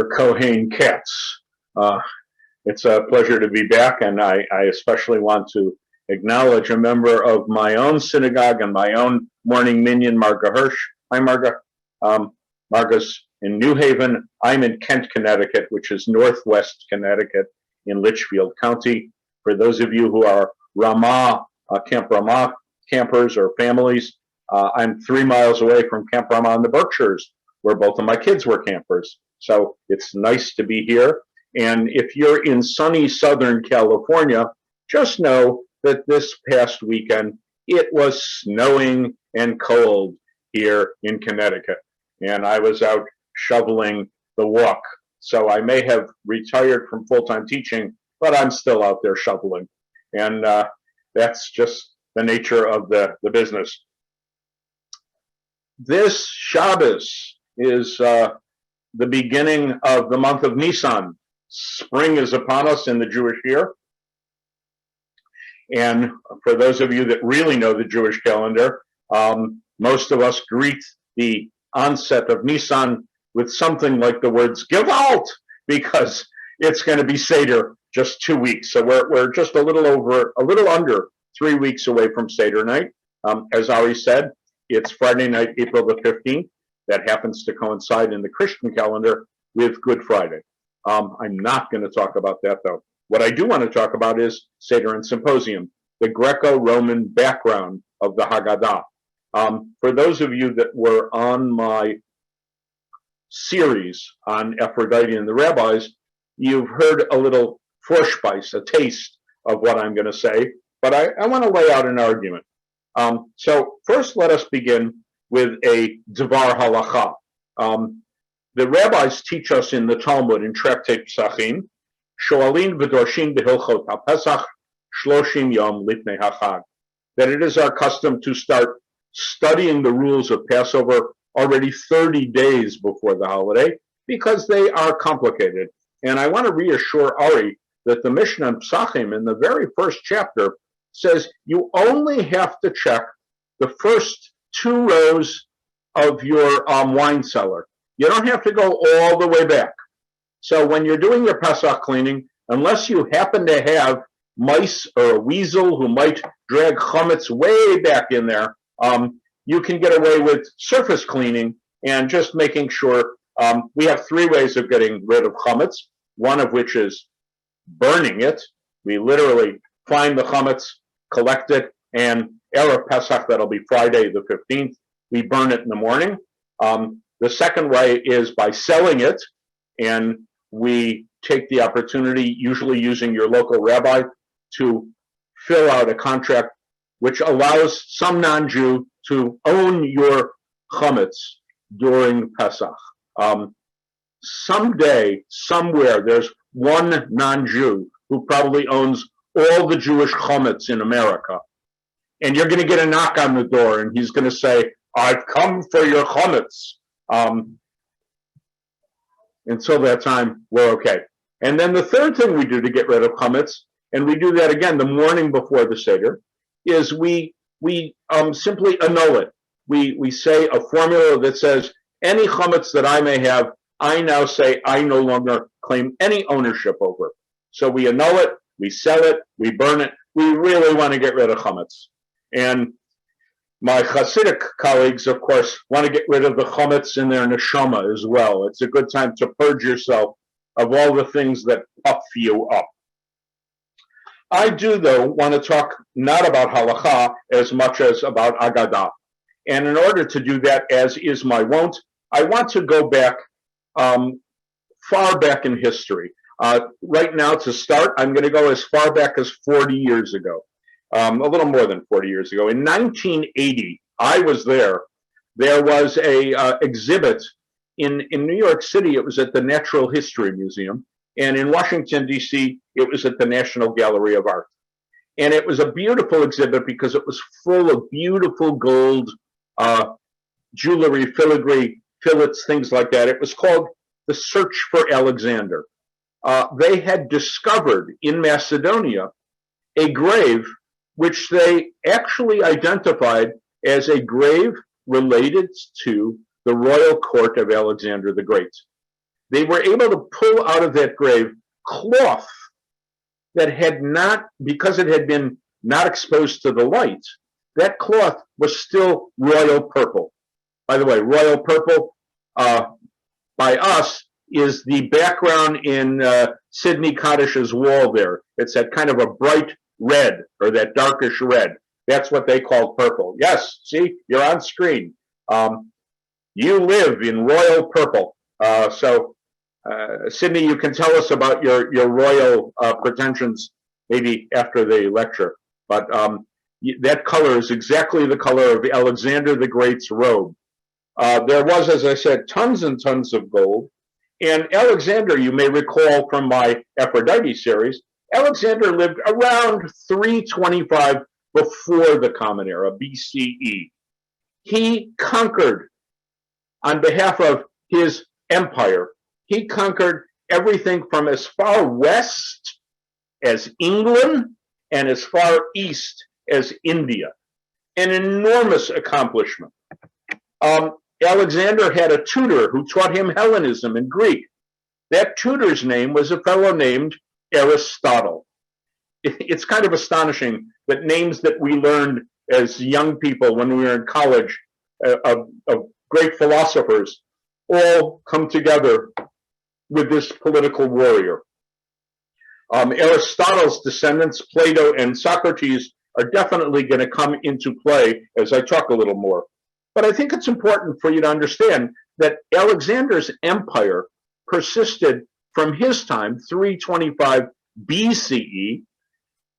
Kohen Katz. It's a pleasure to be back, and I especially want to acknowledge a member of my own synagogue and my own morning minion, Marga Hirsch. Hi, Marga. Marga's in New Haven. I'm in Kent, Connecticut, which is northwest Connecticut in Litchfield County. For those of you who are Camp Ramah campers or families, I'm 3 miles away from Camp Ramah in the Berkshires, where both of my kids were campers. So it's nice to be here. And if you're in sunny Southern California, just know that this past weekend, it was snowing and cold here in Connecticut. And I was out shoveling the walk. So I may have retired from full-time teaching, but I'm still out there shoveling. And that's just the nature of the business. This Shabbos is the beginning of the month of Nisan. Spring is upon us in the Jewish year. And for those of you that really know the Jewish calendar, most of us greet the onset of Nisan with something like the words Gewalt, because it's going to be Seder just 2 weeks. So we're just a little under 3 weeks away from Seder night. As Ari said, it's Friday night, April the 15th. That happens to coincide in the Christian calendar with Good Friday. I'm not going to talk about that, though. What I do want to talk about is Seder and Symposium, the Greco-Roman background of the Haggadah. For those of you that were on my series on APHRODITE and the Rabbis, you've heard a little Vorspeise, a taste of what I'm going to say, but I want to lay out an argument. So first, let us begin with a Dvar Halacha. The rabbis teach us in the Talmud, in Tractate Pesachim, Shoalin v'dorshin b'hilchot HaPesach shloshim yom lifnei hachag, that it is our custom to start studying the rules of Passover already 30 days before the holiday, because they are complicated. And I want to reassure Ari that the Mishnah in Pesachim, in the very first chapter, says you only have to check the first 2 rows of your wine cellar. You don't have to go all the way back. So when you're doing your Pesach cleaning, unless you happen to have mice or a weasel who might drag chametz way back in there, you can get away with surface cleaning and just making sure. We have 3 ways of getting rid of chametz, one of which is burning it. We literally find the chametz, collect it, and Erev Pesach, that'll be Friday the 15th, we burn it in the morning. The second way is by selling it, and we take the opportunity, usually using your local rabbi, to fill out a contract which allows some non-Jew to own your chametz during Pesach. Someday, somewhere, there's one non-Jew who probably owns all the Jewish chametz in America. And you're going to get a knock on the door, and he's going to say, I've come for your chametz. Until that time, we're okay. And then the third thing we do to get rid of chametz, and we do that again the morning before the Seder, is we simply annul it. We say a formula that says, any chametz that I may have, I now say I no longer claim any ownership over. So we annul it, we sell it, we burn it. We really want to get rid of chametz. And my Hasidic colleagues, of course, want to get rid of the chametz in their neshama as well. It's a good time to purge yourself of all the things that puff you up. I do, though, want to talk not about halacha as much as about Agadah. And in order to do that, as is my wont, I want to go back, far back in history. Right now, to start, I'm going to go as far back as 40 years ago. A little more than 40 years ago. In 1980, I was there. There was a exhibit in New York City. It was at the Natural History Museum. And in Washington, D.C., it was at the National Gallery of Art. And it was a beautiful exhibit because it was full of beautiful gold jewelry, filigree, fillets, things like that. It was called The Search for Alexander. They had discovered in Macedonia a grave which they actually identified as a grave related to the royal court of Alexander the Great. they were able to pull out of that grave cloth that had not, because it had been not exposed to the light, that cloth was still royal purple. By the way, royal purple, by us, is the background in Sidney Coddish's wall there. It's that kind of a bright red, or that darkish red. That's what they call purple. Yes, see, you're on screen. You live in royal purple. Sidney, you can tell us about your royal pretensions maybe after the lecture. But that color is exactly the color of Alexander the Great's robe. There was, as I said, tons and tons of gold. And Alexander, you may recall from my Aphrodite series, Alexander lived around 325 before the Common Era, BCE. He conquered, on behalf of his empire, he conquered everything from as far west as England and as far east as India. An enormous accomplishment. Alexander had a tutor who taught him Hellenism and Greek. That tutor's name was a fellow named Aristotle. It's kind of astonishing that names that we learned as young people when we were in college of great philosophers all come together with this political warrior. Aristotle's descendants, Plato and Socrates, are definitely going to come into play as I talk a little more. But I think it's important for you to understand that Alexander's empire persisted from his time, 325 BCE,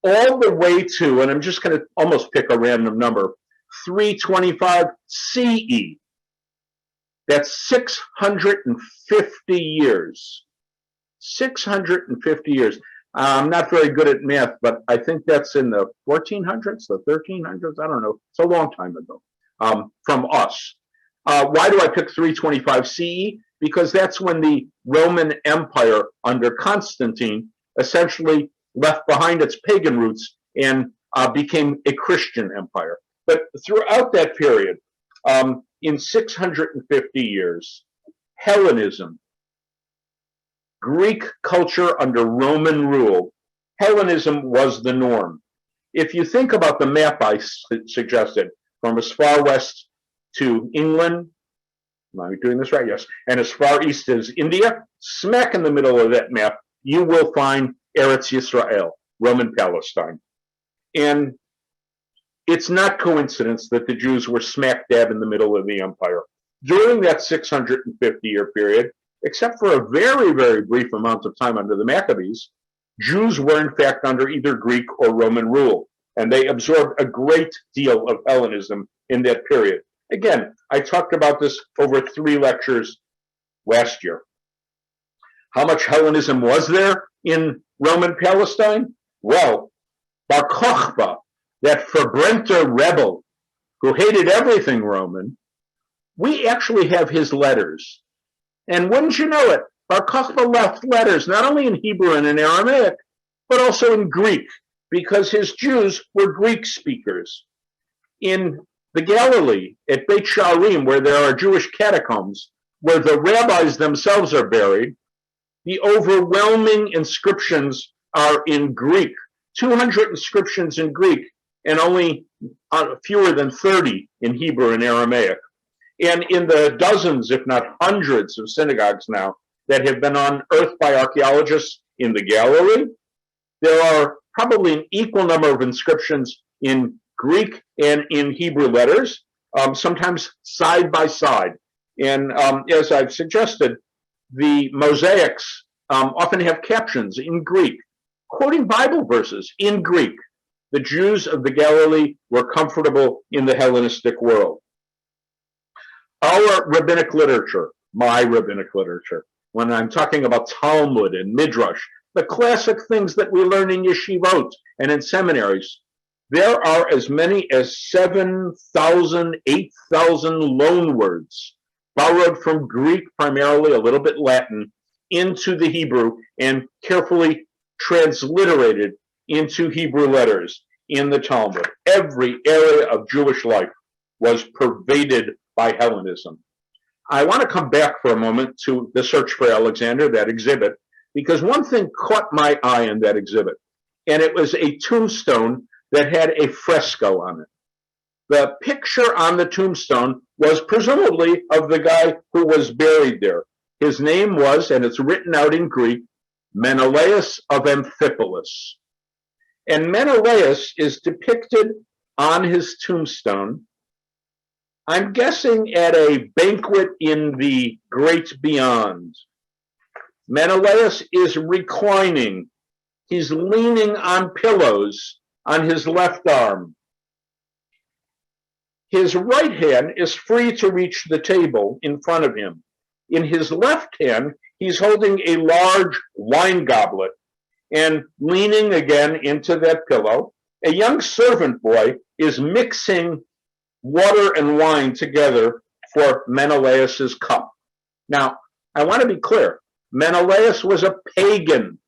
all the way to, and I'm just going to almost pick a random number, 325 CE. That's 650 years. 650 years. I'm not very good at math, but I think that's in the 1400s, the 1300s. I don't know. It's a long time ago from us. Why do I pick 325 CE? Because that's when the Roman Empire under Constantine essentially left behind its pagan roots and became a Christian empire. But throughout that period, in 650 years, Hellenism, Greek culture under Roman rule, Hellenism was the norm. If you think about the map I suggested, from as far west to England, am I doing this right? Yes. And as far east as India, smack in the middle of that map, you will find Eretz Yisrael, Roman Palestine. And it's not coincidence that the Jews were smack dab in the middle of the empire. During that 650-year period, except for a very, very brief amount of time under the Maccabees, Jews were in fact under either Greek or Roman rule, and they absorbed a great deal of Hellenism in that period. Again, I talked about this over 3 lectures last year. How much Hellenism was there in Roman Palestine? Well, Bar Kokhba, that Verbrennter rebel who hated everything Roman, we actually have his letters. And wouldn't you know it, Bar Kokhba left letters not only in Hebrew and in Aramaic, but also in Greek, because his Jews were Greek speakers. In the Galilee, at Beit Sha'arim, where there are Jewish catacombs, where the rabbis themselves are buried, the overwhelming inscriptions are in Greek. 200 inscriptions in Greek, and only fewer than 30 in Hebrew and Aramaic. And in the dozens, if not hundreds, of synagogues now that have been unearthed by archaeologists in the Galilee, there are probably an equal number of inscriptions in Greek and in Hebrew letters, sometimes side by side. And as I've suggested, the mosaics often have captions in Greek, quoting Bible verses in Greek. The Jews of the Galilee were comfortable in the Hellenistic world. Our rabbinic literature, my rabbinic literature, when I'm talking about Talmud and Midrash, the classic things that we learn in yeshivot and in seminaries, there are as many as 7,000, 8,000 loanwords borrowed from Greek, primarily a little bit Latin, into the Hebrew and carefully transliterated into Hebrew letters in the Talmud. Every area of Jewish life was pervaded by Hellenism. I want to come back for a moment to the search for Alexander, that exhibit, because one thing caught my eye in that exhibit, and it was a tombstone that had a fresco on it. The picture on the tombstone was presumably of the guy who was buried there. His name was, and it's written out in Greek, Menelaus of Amphipolis. And Menelaus is depicted on his tombstone, I'm guessing at a banquet in the great beyond. Menelaus is reclining. He's leaning on pillows on his left arm. His right hand is free to reach the table in front of him. In his left hand, he's holding a large wine goblet, and leaning again into that pillow, a young servant boy is mixing water and wine together for Menelaus's cup. Now, I want to be clear. Menelaus was a pagan.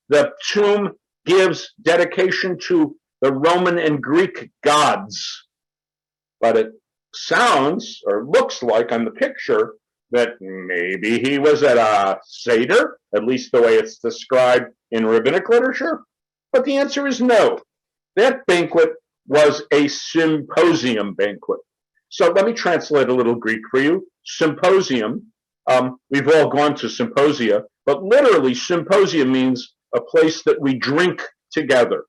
The tomb gives dedication to the Roman and Greek gods. But it sounds or looks like on the picture that maybe he was at a Seder, at least the way it's described in rabbinic literature. But the answer is no. That banquet was a symposium banquet. So let me translate a little Greek for you. Symposium, we've all gone to symposia, but literally symposium means a place that we drink together.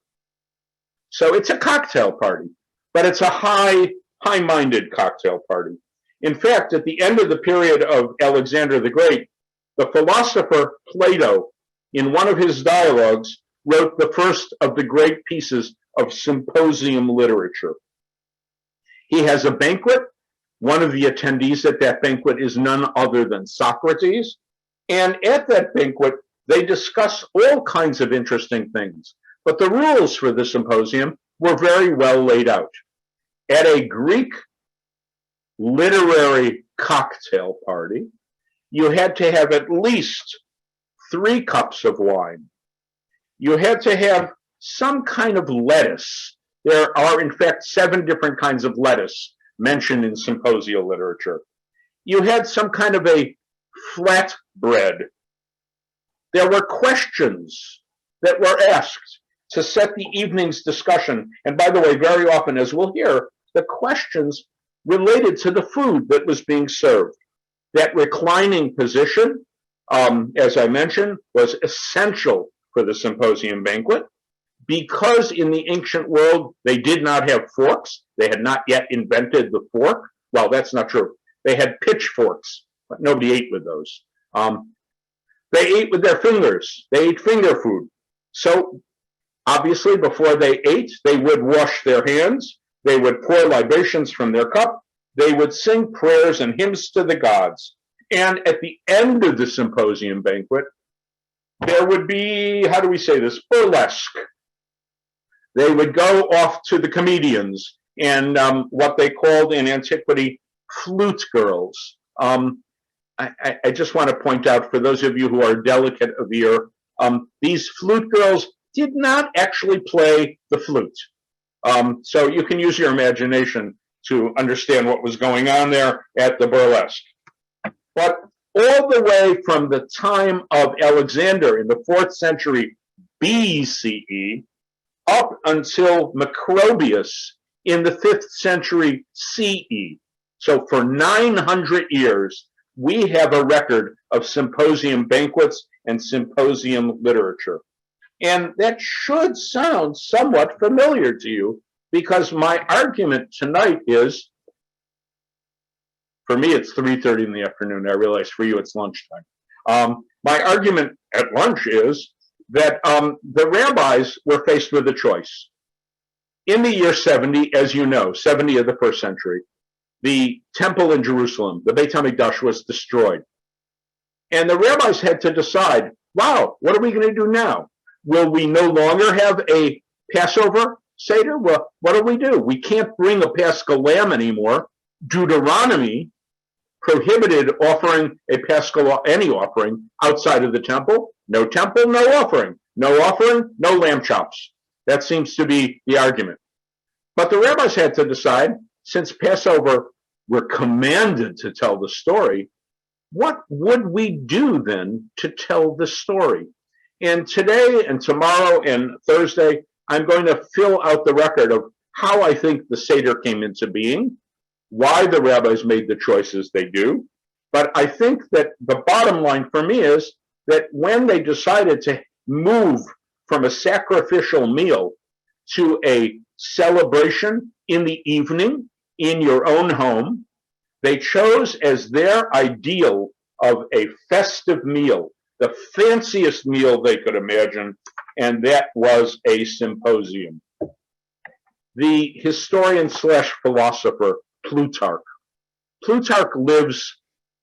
So it's a cocktail party, but it's a high-minded cocktail party. In fact, at the end of the period of Alexander the Great, the philosopher Plato, in one of his dialogues, wrote the first of the great pieces of symposium literature. He has a banquet. One of the attendees at that banquet is none other than Socrates. And at that banquet, they discuss all kinds of interesting things. But the rules for the symposium were very well laid out. At a Greek literary cocktail party, you had to have at least 3 cups of wine. You had to have some kind of lettuce. There are, in fact, 7 different kinds of lettuce mentioned in symposial literature. You had some kind of a flat bread. There were questions that were asked to set the evening's discussion. And by the way, very often, as we'll hear, the questions related to the food that was being served. That reclining position, as I mentioned, was essential for the symposium banquet. Because in the ancient world, they did not have forks. They had not yet invented the fork. Well, that's not true. They had pitchforks, but nobody ate with those. They ate with their fingers. They ate finger food. So obviously, before they ate, they would wash their hands. They would pour libations from their cup. They would sing prayers and hymns to the gods. And at the end of the symposium banquet, there would be, how do we say this, burlesque. They would go off to the comedians and what they called in antiquity flute girls. I just want to point out, for those of you who are delicate of ear, these flute girls did not actually play the flute. So you can use your imagination to understand what was going on there at the burlesque. But all the way from the time of Alexander in the 4th century BCE up until Macrobius in the 5th century CE. So for 900 years, we have a record of symposium banquets and symposium literature. And that should sound somewhat familiar to you, because my argument tonight is, for me, it's 3:30 in the afternoon. I realize for you, it's lunchtime. My argument at lunch is that the rabbis were faced with a choice. In the year 70, as you know, 70 of the 1st century, the temple in Jerusalem, the Beit HaMikdash, was destroyed. And the rabbis had to decide, wow, what are we going to do now? Will we no longer have a Passover Seder? Well, what do? We can't bring a Paschal lamb anymore. Deuteronomy prohibited offering a Paschal, any offering outside of the temple. No temple, no offering. No offering, no lamb chops. That seems to be the argument. But the rabbis had to decide, since Passover, we're commanded to tell the story, what would we do then to tell the story? And today and tomorrow and Thursday, I'm going to fill out the record of how I think the Seder came into being, why the rabbis made the choices they do. But I think that the bottom line for me is that when they decided to move from a sacrificial meal to a celebration in the evening in your own home, they chose as their ideal of a festive meal, the fanciest meal they could imagine, and that was a symposium. The historian slash philosopher Plutarch lives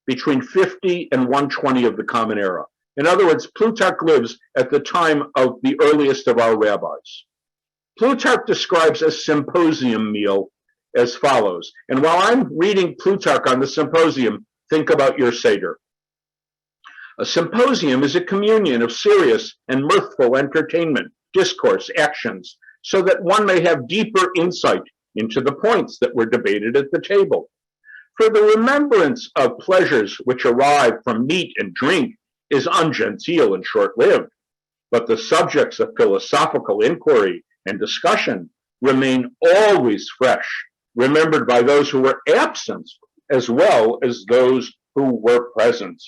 between 50 and 120 of the Common Era. In other words, Plutarch lives at the time of the earliest of our rabbis. Plutarch describes a symposium meal as follows. And while I'm reading Plutarch on the symposium, think about your Seder. A symposium is a communion of serious and mirthful entertainment, discourse, actions, so that one may have deeper insight into the points that were debated at the table. For the remembrance of pleasures which arise from meat and drink is ungenteel and short-lived, but the subjects of philosophical inquiry and discussion remain always fresh, remembered by those who were absent as well as those who were present.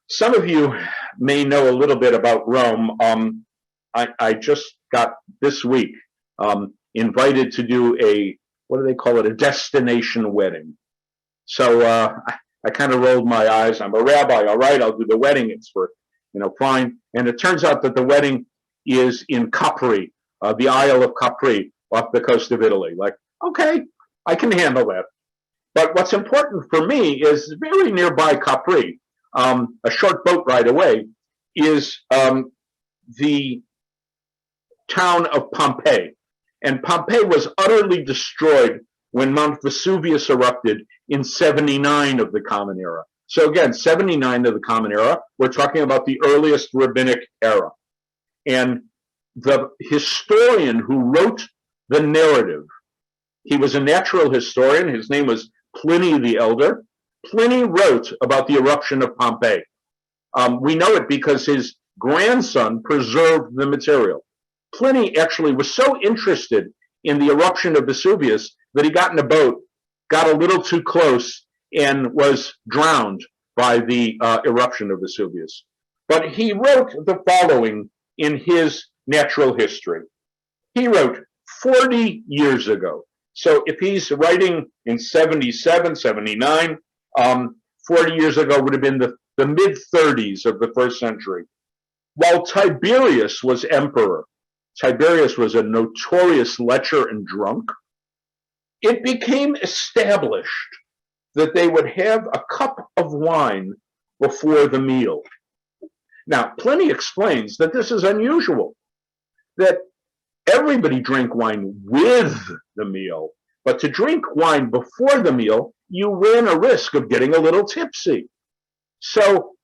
Some of you may know a little bit about Rome. I just got this week invited to do what do they call it, a destination wedding. So I kind of rolled my eyes. I'm a rabbi, all right, I'll do the wedding. It's for, fine. And it turns out that the wedding is in Capri, the Isle of Capri, off the coast of Italy. Like, okay, I can handle that. But what's important for me is very nearby Capri, a short boat ride away, is the town of Pompeii. And Pompeii was utterly destroyed when Mount Vesuvius erupted in 79 of the Common Era. So again, 79 of the Common Era, we're talking about the earliest rabbinic era. And the historian who wrote the narrative, he was a natural historian, his name was Pliny the Elder. Pliny wrote about the eruption of Pompeii. We know it because his grandson preserved the material. Pliny actually was so interested in the eruption of Vesuvius that he got in a boat, got a little too close, and was drowned by the eruption of Vesuvius. But he wrote the following in his natural history. He wrote 40 years ago. So if he's writing in 77, 79, 40 years ago would have been the mid-30s of the first century. While Tiberius was emperor, Tiberius was a notorious lecher and drunk, it became established that they would have a cup of wine before the meal. Now, Pliny explains that this is unusual, that everybody drank wine with the meal, but to drink wine before the meal, you ran a risk of getting a little tipsy. So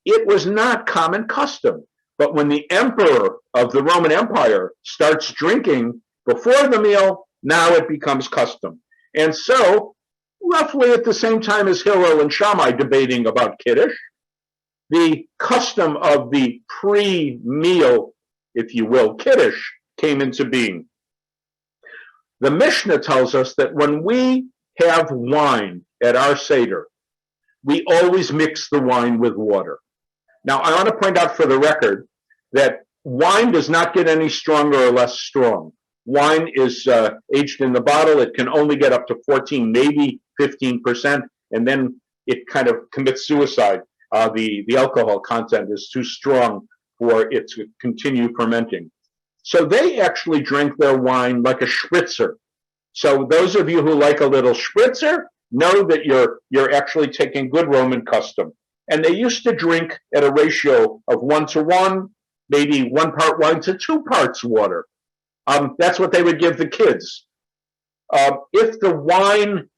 it was not common custom. But when the emperor of the Roman Empire starts drinking before the meal, now it becomes custom. And so, roughly at the same time as Hillel and Shammai debating about Kiddush, the custom of the pre-meal, if you will, Kiddush came into being. The Mishnah tells us that when we have wine at our Seder, we always mix the wine with water. Now, I want to point out for the record that wine does not get any stronger or less strong. Wine is aged in the bottle. It can only get up to 14, maybe 15%, and then it kind of commits suicide. The alcohol content is too strong for it to continue fermenting. So they actually drink their wine like a spritzer. So those of you who like a little spritzer know that you're actually taking good Roman custom. And they used to drink at a ratio of 1:1, maybe 1 part wine to 2 parts water. That's what they would give the kids. If the wine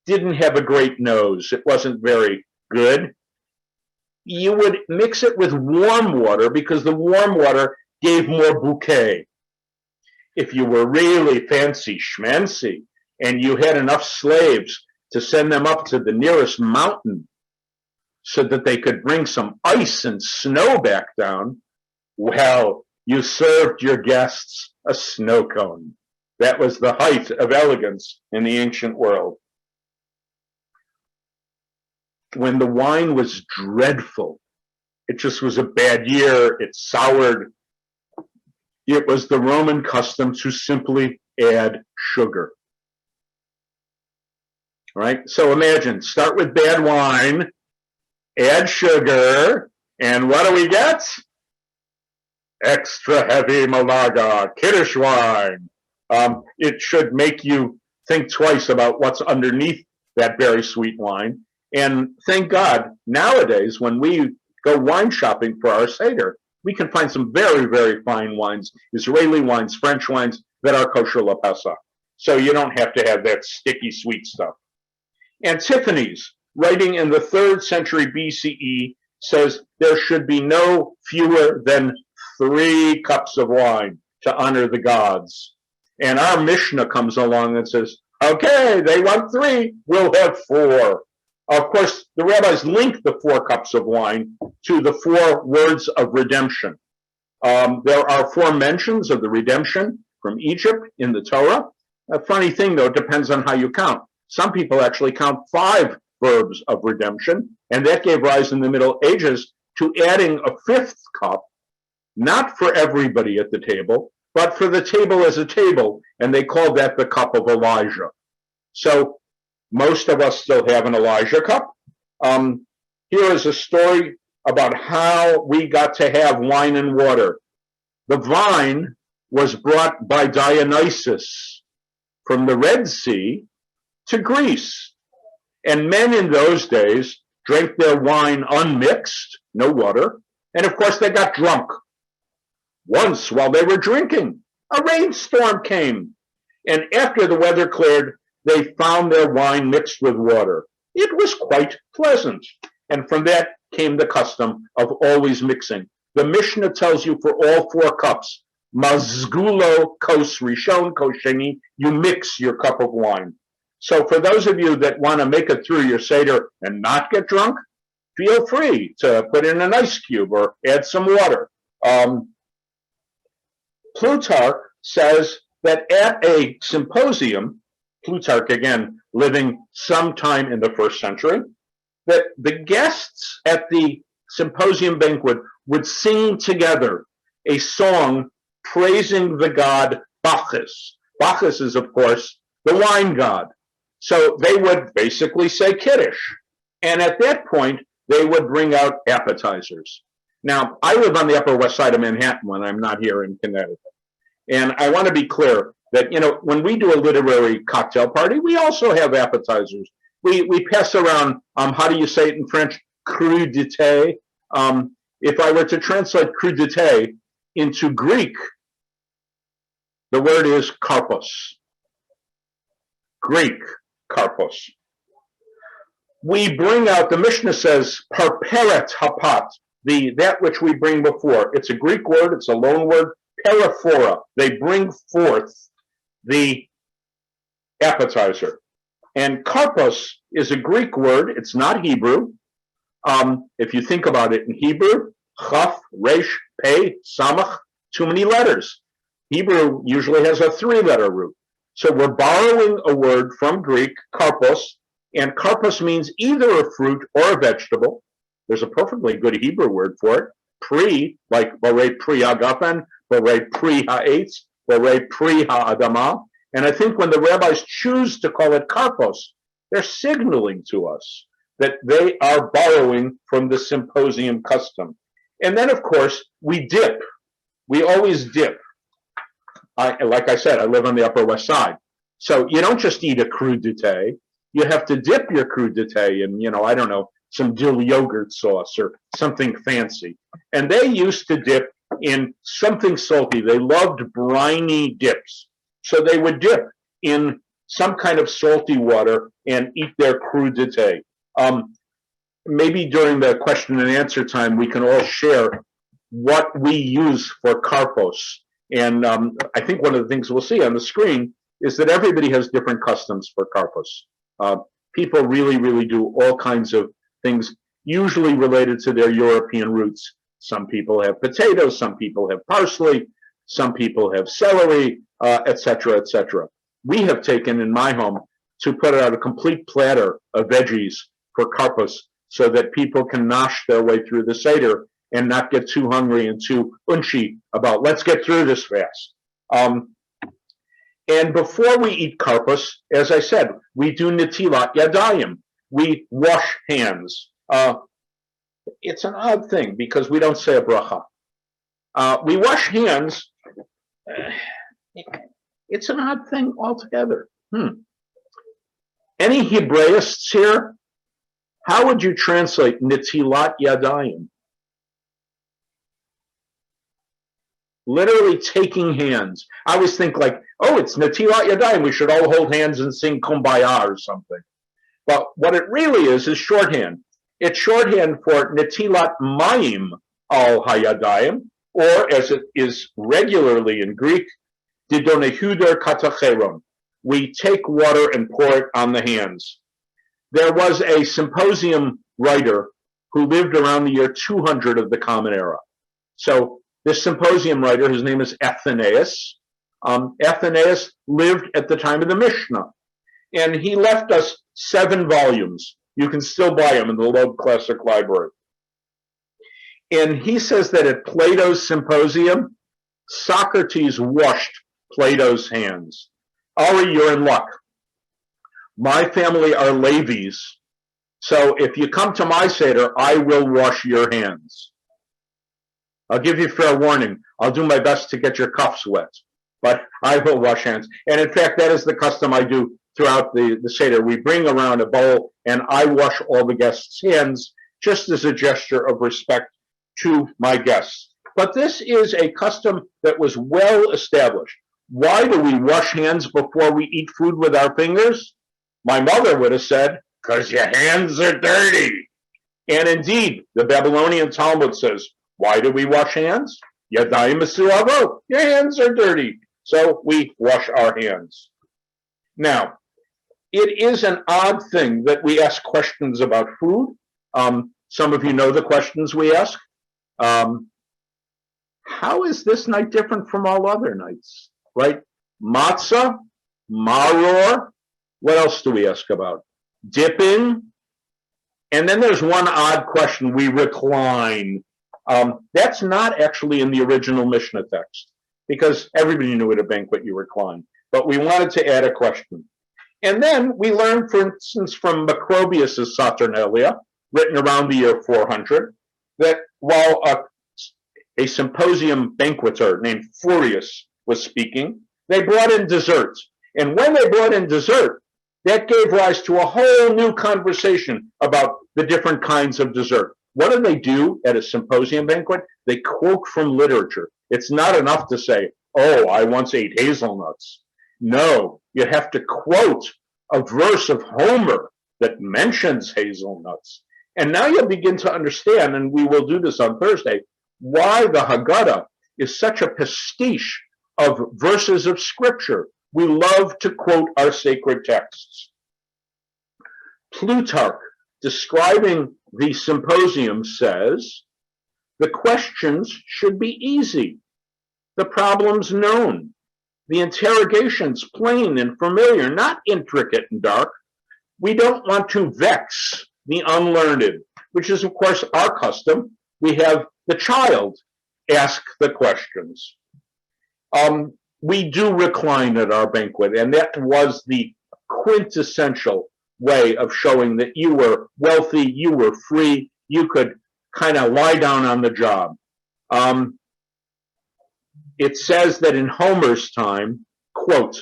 didn't have a great nose, it wasn't very good, you would mix it with warm water because the warm water gave more bouquet. If you were really fancy schmancy and you had enough slaves to send them up to the nearest mountain so that they could bring some ice and snow back down, well, you served your guests a snow cone. That was the height of elegance in the ancient world. When the wine was dreadful, it just was a bad year, it soured, it was the Roman custom to simply add sugar. Right? So imagine, start with bad wine, add sugar, and what do we get? Extra heavy Malaga, Kiddush wine. It should make you think twice about what's underneath that very sweet wine. And thank God, nowadays, when we go wine shopping for our Seder, we can find some very, very fine wines, Israeli wines, French wines, that are kosher la Pesach. So you don't have to have that sticky sweet stuff. Antiphonys, writing in the 3rd century BCE, says there should be no fewer than 3 cups of wine to honor the gods. And our Mishnah comes along and says, okay, they want 3, we'll have 4. Of course, the rabbis link the 4 cups of wine to the 4 words of redemption. There are 4 mentions of the redemption from Egypt in the Torah. A funny thing, though, it depends on how you count. Some people actually count 5 verbs of redemption, and that gave rise in the Middle Ages to adding a 5th cup, not for everybody at the table, but for the table as a table, and they called that the cup of Elijah. So most of us still have an Elijah cup. Here is a story about how we got to have wine and water. The vine was brought by Dionysus from the Red Sea to Greece. And men in those days drank their wine unmixed, no water, and of course they got drunk. Once, while they were drinking, a rainstorm came, and after the weather cleared, they found their wine mixed with water. It was quite pleasant, and from that came the custom of always mixing. The Mishnah tells you for all 4 cups, mazgulo kos rishon kos sheni, you mix your cup of wine. So for those of you that want to make it through your Seder and not get drunk, feel free to put in an ice cube or add some water. Plutarch says that at a symposium, Plutarch again living sometime in the 1st century, that the guests at the symposium banquet would sing together a song praising the god Bacchus. Bacchus is, of course, the wine god. So they would basically say Kiddush. And at that point, they would bring out appetizers. Now, I live on the Upper West Side of Manhattan when I'm not here in Connecticut. And I want to be clear that, you know, when we do a literary cocktail party, we also have appetizers. We pass around, how do you say it in French? Crudité. If I were to translate crudité into Greek, the word is karpos. Greek, karpos. We bring out, the Mishnah says, parperet hapat, that which we bring before. It's a Greek word, it's a loan word, paraphora. They bring forth the appetizer. And karpos is a Greek word, it's not Hebrew. If you think about it in Hebrew, chaf, resh, pei, samach, too many letters. Hebrew usually has a 3-letter root. So we're borrowing a word from Greek, karpos, and karpos means either a fruit or a vegetable. There's a perfectly good Hebrew word for it. Pri, like borei pri hagafen, borei pri ha'etz, borei pri ha'adama. And I think when the rabbis choose to call it karpos, they're signaling to us that they are borrowing from the symposium custom. And then, of course, we dip. We always dip. Like I said, I live on the Upper West Side. So you don't just eat a crudité. You have to dip your crudité in, you know, I don't know, some dill yogurt sauce or something fancy. And they used to dip in something salty. They loved briny dips. So they would dip in some kind of salty water and eat their crudité. Maybe during the question and answer time, we can all share what we use for karpos. And I think one of the things we'll see on the screen is that everybody has different customs for karpos. People really, really do all kinds of things. usually related to their European roots. Some people have potatoes, some people have parsley, some people have celery, etc., etc. We have taken in my home to put out a complete platter of veggies for Karpas so that people can nosh their way through the Seder and not get too hungry and too unchy about, let's get through this fast. And before we eat Karpas, as I said, we do netilat yadayim. We wash hands. It's an odd thing because we don't say a bracha. We wash hands. It's an odd thing altogether. Any Hebraists here? How would you translate netilat yadayim? Literally taking hands. I always think like, oh, it's netilat yadayim. We should all hold hands and sing kumbaya or something. But what it really is shorthand. It's shorthand for netilat mayim al hayadayim, or as it is regularly in Greek, didonehuder katacheron. We take water and pour it on the hands. There was a symposium writer who lived around the year 200 of the Common Era. So this symposium writer, his name is Athenaeus. Athenaeus lived at the time of the Mishnah, and he left us 7 volumes. You can still buy them in the Loeb Classic Library. And he says that at Plato's symposium, Socrates washed Plato's hands. Ari, you're in luck. My family are Levis, so if you come to my Seder, I will wash your hands. I'll give you fair warning. I'll do my best to get your cuffs wet, but I will wash hands. And in fact, that is the custom I do throughout the Seder. We bring around a bowl, and I wash all the guests' hands just as a gesture of respect to my guests. But this is a custom that was well established. Why do we wash hands before we eat food with our fingers? My mother would have said, because your hands are dirty. And indeed, the Babylonian Talmud says, why do we wash hands? Yadayim mesuavot. Your hands are dirty. So we wash our hands. Now, it is an odd thing that we ask questions about food. Some of you know the questions we ask. How is this night different from all other nights? Right? Matzah, maror. What else do we ask about? Dipping. And then there's one odd question. We recline. That's not actually in the original Mishnah text, because everybody knew at a banquet you recline. But we wanted to add a question. And then we learned, for instance, from Macrobius's Saturnalia, written around the year 400, that while a symposium banqueter named Furius was speaking, they brought in dessert. And when they brought in dessert, that gave rise to a whole new conversation about the different kinds of dessert. What do they do at a symposium banquet? They quote from literature. It's not enough to say, oh, I once ate hazelnuts. No, you have to quote a verse of Homer that mentions hazelnuts. And now you'll begin to understand, and we will do this on Thursday, why the Haggadah is such a pastiche of verses of Scripture. We love to quote our sacred texts. Plutarch, describing the symposium, says, the questions should be easy, the problems known, the interrogations plain and familiar, not intricate and dark. We don't want to vex the unlearned, which is, of course, our custom. We have the child ask the questions. We do recline at our banquet, and that was the quintessential way of showing that you were wealthy, you were free, you could kind of lie down on the job. It says that in Homer's time, quote,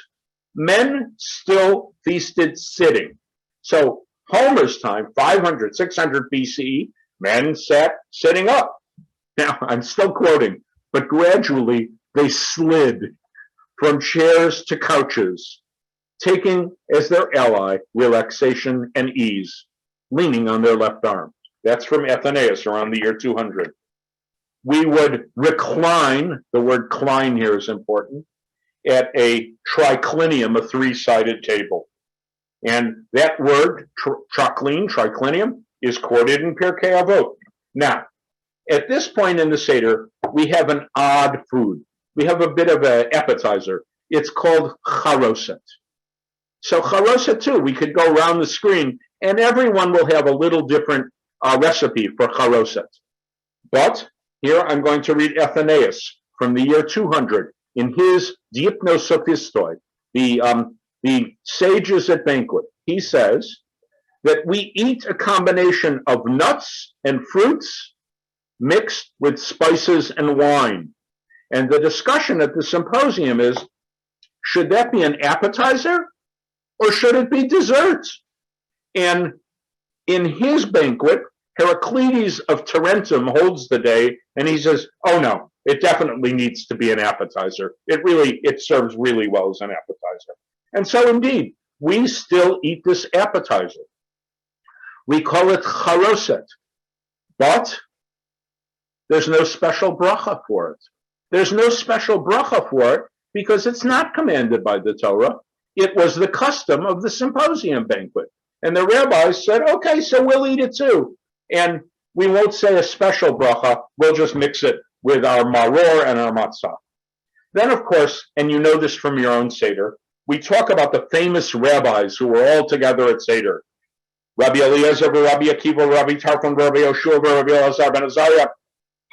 men still feasted sitting. So Homer's time, 500, 600 BCE, men sat sitting up. Now, I'm still quoting, but gradually they slid from chairs to couches, taking as their ally relaxation and ease, leaning on their left arm. That's from Athenaeus around the year 200. We would recline, the word "cline" here is important, at a triclinium, a 3-sided table. And that word, triclinium, is quoted in Pirkei Avot. Now, at this point in the Seder, we have an odd food. We have a bit of an appetizer. It's called charoset. So charoset too, we could go around the screen and everyone will have a little different recipe for charoset. But here I'm going to read Athenaeus from the year 200 in his Diipnosophistoi, the sages at banquet. He says that we eat a combination of nuts and fruits mixed with spices and wine. And the discussion at the symposium is, should that be an appetizer or should it be dessert? And in his banquet, Heraclides of Tarentum holds the day, and he says, oh no, it definitely needs to be an appetizer. It serves really well as an appetizer. And so indeed, we still eat this appetizer. We call it charoset, but there's no special bracha for it. There's no special bracha for it because it's not commanded by the Torah. It was the custom of the symposium banquet. And the rabbis said, okay, so we'll eat it too. And we won't say a special bracha, we'll just mix it with our maror and our matzah. Then, of course, and you know this from your own Seder, we talk about the famous rabbis who were all together at Seder. Rabbi Eliezer, Rabbi Akiva, Rabbi Tarfon, Rabbi Yoshua, Rabbi Elazar ben Azariah,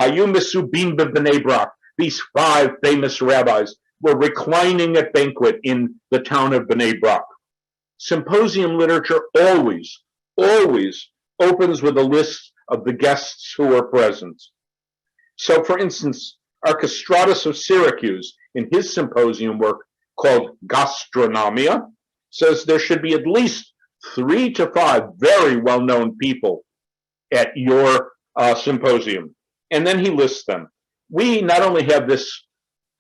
Hayum Mesubim b'Bnei Brak. These 5 famous rabbis were reclining at banquet in the town of Bnei Brak. Symposium literature always opens with a list of the guests who were present. So, for instance, Archestratus of Syracuse, in his symposium work called Gastronomia, says there should be at least 3 to 5 very well-known people at your symposium. And then he lists them. We not only have this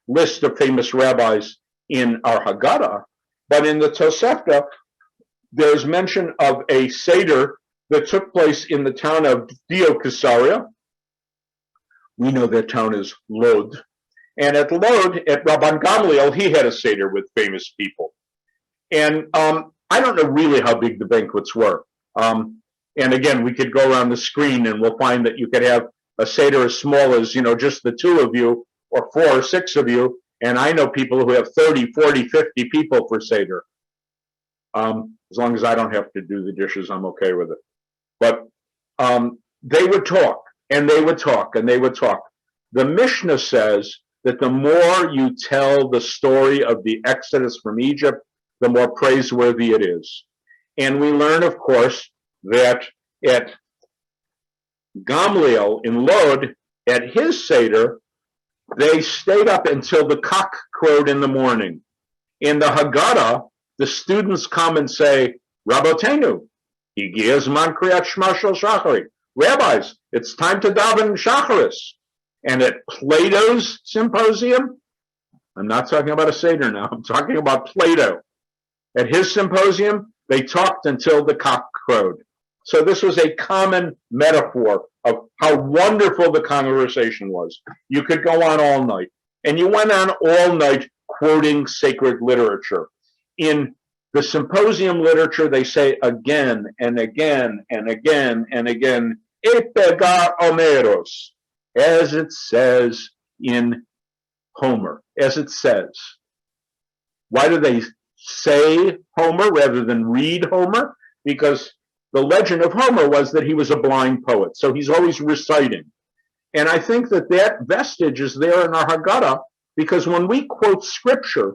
list of famous rabbis in our Haggadah, but in the Tosefta, there's mention of a Seder that took place in the town of Diocasaria. We know that town is Lod. And at Lod, at Rabban Gamliel, he had a Seder with famous people. And I don't know really how big the banquets were. And again, we could go around the screen and we'll find that you could have a Seder as small as, just the 2 of you, or 4 or 6 of you. And I know people who have 30, 40, 50 people for Seder. As long as I don't have to do the dishes, I'm okay with it. But they would talk, and they would talk, and they would talk. The Mishnah says that the more you tell the story of the Exodus from Egypt, the more praiseworthy it is. And we learn, of course, that at Gamliel in Lod, at his Seder, they stayed up until the cock crowed in the morning. In the Haggadah, the students come and say, Rabotenu, Higia Zman Kriyat Shema Shel Shachari. Rabbis, it's time to daven Shacharis. And at Plato's symposium, I'm not talking about a Seder now, I'm talking about Plato. At his symposium, they talked until the cock crowed. So this was a common metaphor of how wonderful the conversation was. You could go on all night. And you went on all night quoting sacred literature. In the symposium literature, they say again and again and again and again, Epega Omeros, as it says in Homer, as it says. Why do they say Homer rather than read Homer? Because the legend of Homer was that he was a blind poet, so he's always reciting. And I think that vestige is there in our Haggadah, because when we quote scripture,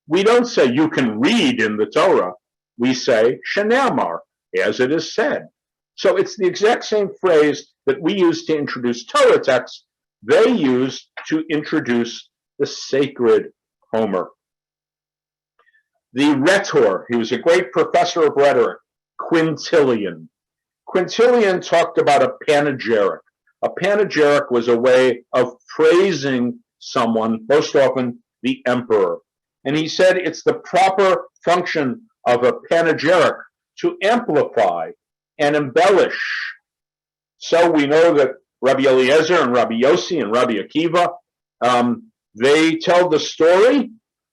we don't say you can read in the Torah. We say shene'amar, as it is said. So it's the exact same phrase that we use to introduce Torah texts, they used to introduce the sacred Homer. The rhetor, he was a great professor of rhetoric, Quintilian. Quintilian talked about a panegyric. A panegyric was a way of praising someone, most often the emperor. And he said it's the proper function of a panegyric to amplify and embellish. So we know that Rabbi Eliezer and Rabbi Yossi and Rabbi Akiva, they tell the story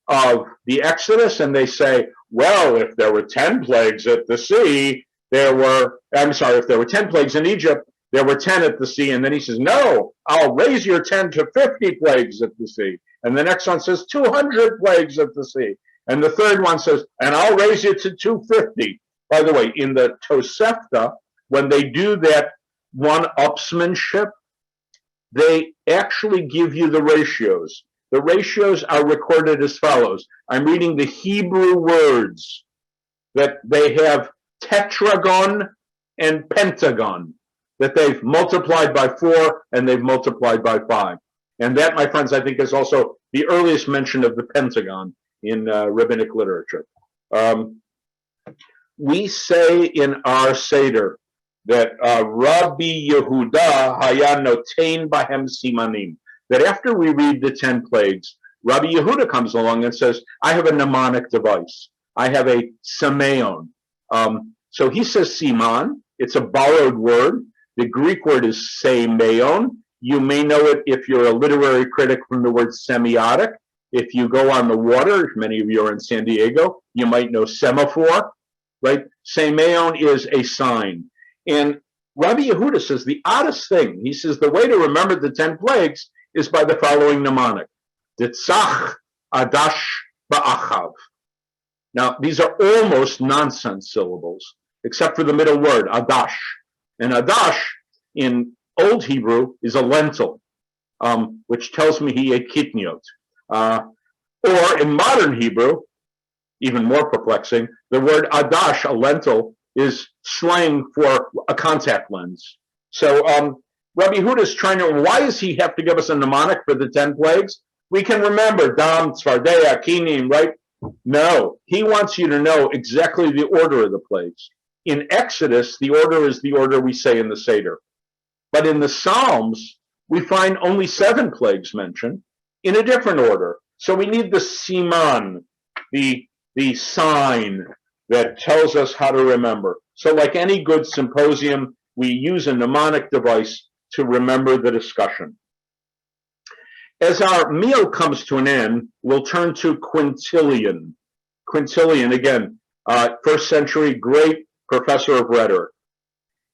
of the Exodus and they say, well, if there were 10 plagues at the sea, if there were 10 plagues in Egypt, there were 10 at the sea. And then he says, no, I'll raise your 10 to 50 plagues at the sea. And the next one says 200 plagues at the sea. And the third one says, and I'll raise it to 250. By the way, in the Tosefta, when they do that one-upsmanship, they actually give you the ratios. The ratios are recorded as follows. I'm reading the Hebrew words that they have tetragon and pentagon, that they've multiplied by 4 and they've multiplied by 5. And that, my friends, I think is also the earliest mention of the pentagon in rabbinic literature. We say in our Seder that Rabbi Yehuda haya notein bahem simanim, that after we read the 10 plagues, Rabbi Yehuda comes along and says, I have a mnemonic device. I have a semeon. So he says siman. It's a borrowed word. The Greek word is semeon. You may know it if you're a literary critic from the word semiotic. If you go on the water, if many of you are in San Diego, you might know semaphore, right? Semeon is a sign. And Rabbi Yehuda says the oddest thing, he says the way to remember the 10 plagues is by the following mnemonic. Ditzach adash ba'achav. Now, these are almost nonsense syllables, except for the middle word, adash. And adash in Old Hebrew is a lentil, which tells me he ate kitniot. Or in modern Hebrew, even more perplexing, the word adash, a lentil, is slang for a contact lens. So Rabbi Yehuda is trying to, why does he have to give us a mnemonic for the 10 plagues? We can remember Dam, Tzvardea, Kinim, right? No, he wants you to know exactly the order of the plagues. In Exodus, the order is the order we say in the Seder. But in the Psalms, we find only 7 plagues mentioned in a different order. So we need the siman, the sign that tells us how to remember. So like any good symposium, we use a mnemonic device to remember the discussion. As our meal comes to an end, we'll turn to Quintilian. Quintilian, again, first century, great professor of rhetoric.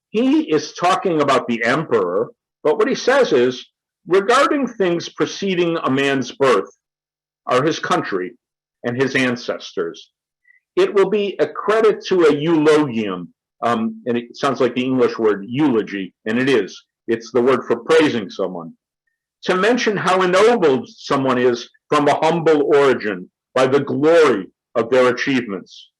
He is talking about the emperor, but what he says is, regarding things preceding a man's birth are his country and his ancestors. It will be a credit to a eulogium, and it sounds like the English word eulogy, and it is. It's the word for praising someone. To mention how ennobled someone is from a humble origin by the glory of their achievements.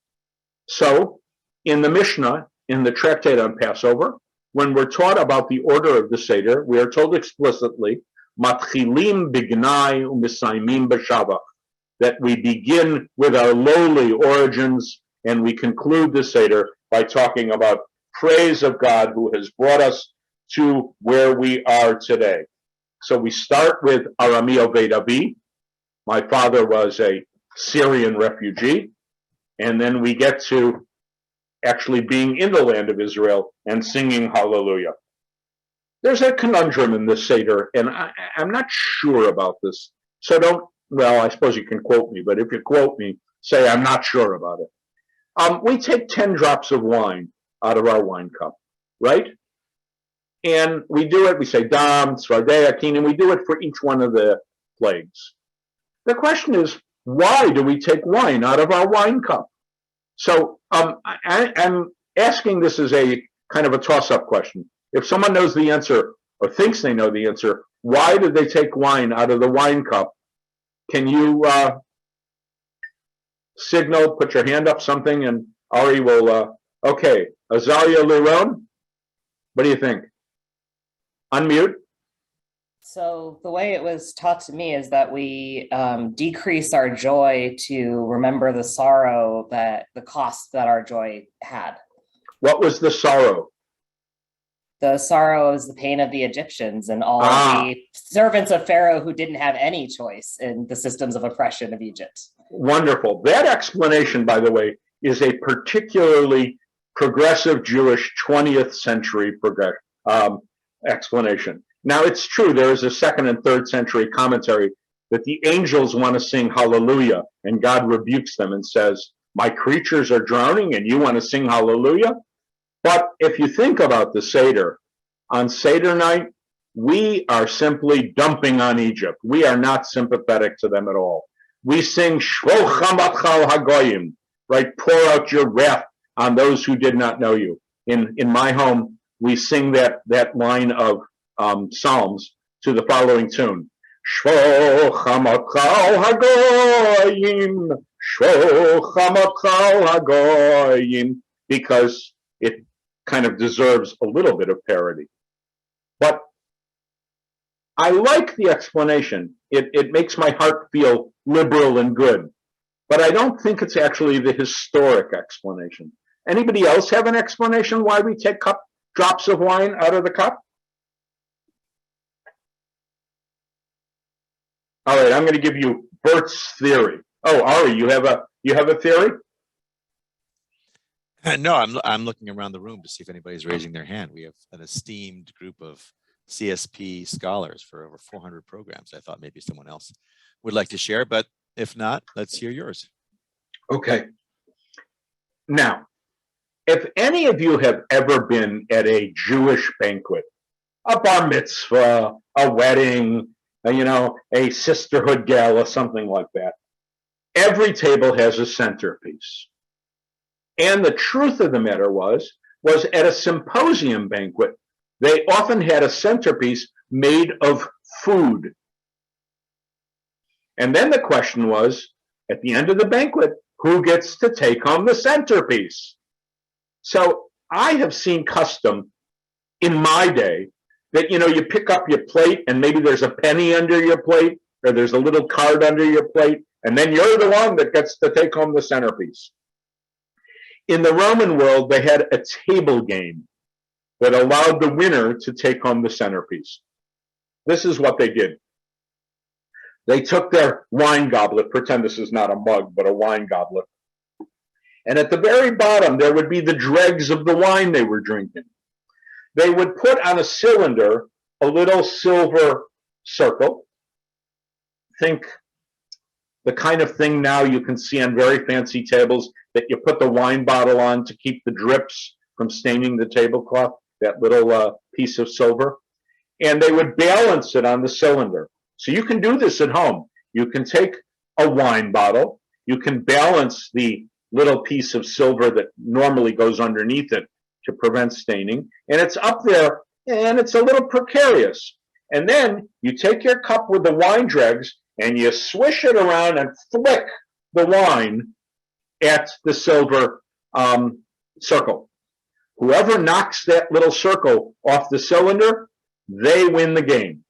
So, in the Mishnah, in the Tractate on Passover, when we're taught about the order of the Seder, we are told explicitly, Matchilim bignai u'misaimim b'shavach, that we begin with our lowly origins and we conclude the Seder by talking about praise of God who has brought us to where we are today. So we start with Arami Oved Avi. My father was a Syrian refugee. And then we get to actually being in the land of Israel and singing Hallelujah. There's a conundrum in this Seder, and I'm not sure about this. So don't, well, I suppose you can quote me, but if you quote me, say I'm not sure about it. We take 10 drops of wine out of our wine cup, right? And we do it, we say Dam, Tzvardea, Kinim, we do it for each one of the plagues. The question is, why do we take wine out of our wine cup? So I'm asking this as a kind of a toss-up question. If someone knows the answer or thinks they know the answer, why did they take wine out of the wine cup? Can you signal, put your hand up, something, and Ari will, okay, Azaria Liron, what do you think? Unmute. So the way it was taught to me is that we decrease our joy to remember the sorrow, that the cost that our joy had. What was the sorrow? The sorrow is the pain of the Egyptians and all the servants of Pharaoh who didn't have any choice in the systems of oppression of Egypt. Wonderful. That explanation, by the way, is a particularly progressive Jewish 20th century explanation. Now, it's true, there is a 2nd and 3rd century commentary that the angels want to sing Hallelujah, and God rebukes them and says, my creatures are drowning and you want to sing Hallelujah? But if you think about the Seder, on Seder night, we are simply dumping on Egypt. We are not sympathetic to them at all. We sing Shvo Chamatchal Hagoyim, right? Pour out your wrath on those who did not know you. In my home, we sing that line of Psalms to the following tune. Shvo Chamatchal Hagoyim, Shvo Chamatchal Hagoyim, because it kind of deserves a little bit of parody. But I like the explanation. It makes my heart feel liberal and good. But I don't think it's actually the historic explanation. Anybody else have an explanation why we take drops of wine out of the cup? All right, I'm going to give you Bert's theory. Oh, Ari, you have a theory? No, I'm looking around the room to see if anybody's raising their hand. We have an esteemed group of CSP scholars for over 400 programs. I thought maybe someone else would like to share, but if not, let's hear yours. Okay. Now, if any of you have ever been at a Jewish banquet, a bar mitzvah, a wedding, a sisterhood gala, something like that, every table has a centerpiece. And the truth of the matter was at a symposium banquet, they often had a centerpiece made of food. And then the question was, at the end of the banquet, who gets to take home the centerpiece? So I have seen custom in my day that, you pick up your plate and maybe there's a penny under your plate or there's a little card under your plate, and then you're the one that gets to take home the centerpiece. In the Roman world, they had a table game that allowed the winner to take home the centerpiece. This is what they did. They took their wine goblet, pretend this is not a mug, but a wine goblet. And at the very bottom, there would be the dregs of the wine they were drinking. They would put on a cylinder a little silver circle. Think the kind of thing now you can see on very fancy tables that you put the wine bottle on to keep the drips from staining the tablecloth, that little piece of silver. And they would balance it on the cylinder. So you can do this at home. You can take a wine bottle, you can balance the little piece of silver that normally goes underneath it to prevent staining, and it's up there, and it's a little precarious. And then you take your cup with the wine dregs, and you swish it around and flick the wine at the silver circle. Whoever knocks that little circle off the cylinder, they win the game.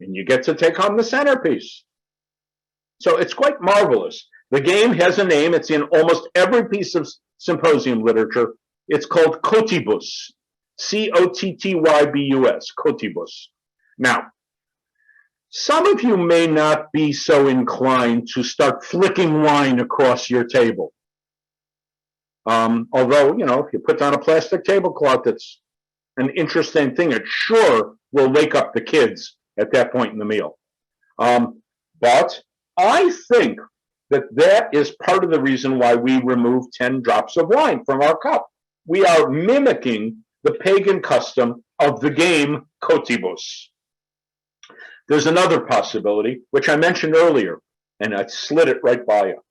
And you get to take home the centerpiece. So it's quite marvelous. The game has a name. It's in almost every piece of symposium literature. It's called Cottibus. Cottybus. Cottibus. Now, some of you may not be so inclined to start flicking wine across your table. Although, if you put down a plastic tablecloth, it's an interesting thing. It sure will wake up the kids at that point in the meal. But I think that is part of the reason why we remove 10 drops of wine from our cup. We are mimicking the pagan custom of the game Cottibus. There's another possibility, which I mentioned earlier, and I slid it right by you.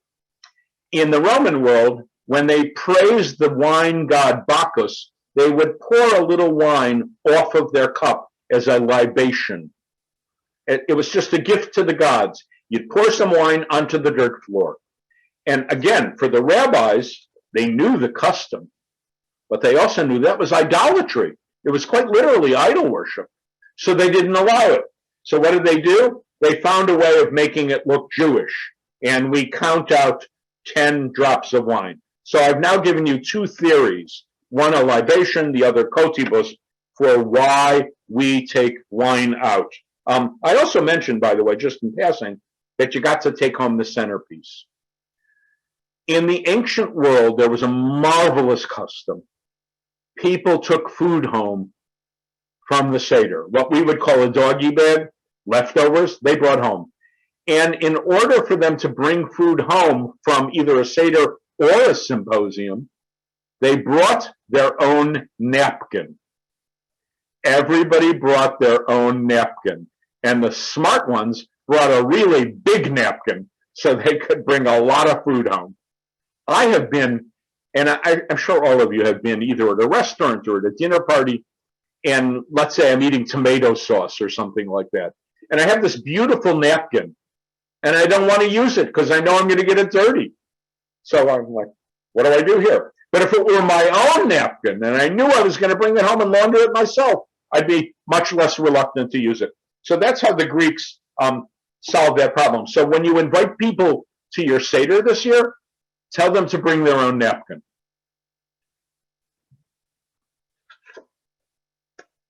In the Roman world, when they praised the wine god Bacchus, they would pour a little wine off of their cup as a libation. It was just a gift to the gods. You'd pour some wine onto the dirt floor. And again, for the rabbis, they knew the custom, but they also knew that was idolatry. It was quite literally idol worship. So they didn't allow it. So what did they do? They found a way of making it look Jewish. And we count out 10 drops of wine. So I've now given you two theories, one a libation, the other Cottibus, for why we take wine out. I also mentioned, by the way, just in passing, that you got to take home the centerpiece. In the ancient world, there was a marvelous custom. People took food home from the Seder, what we would call a doggy bag, leftovers, they brought home. And in order for them to bring food home from either a Seder or a symposium, They brought their own napkin. Everybody brought their own napkin. And the smart ones brought a really big napkin so they could bring a lot of food home. I have been, and I'm sure all of you have been either at a restaurant or at a dinner party, and let's say I'm eating tomato sauce or something like that. And I have this beautiful napkin, and I don't want to use it because I know I'm going to get it dirty. So I'm like, what do I do here? But if it were my own napkin and I knew I was going to bring it home and launder it myself, I'd be much less reluctant to use it. So that's how the Greeks solved that problem. So when you invite people to your Seder this year, tell them to bring their own napkin.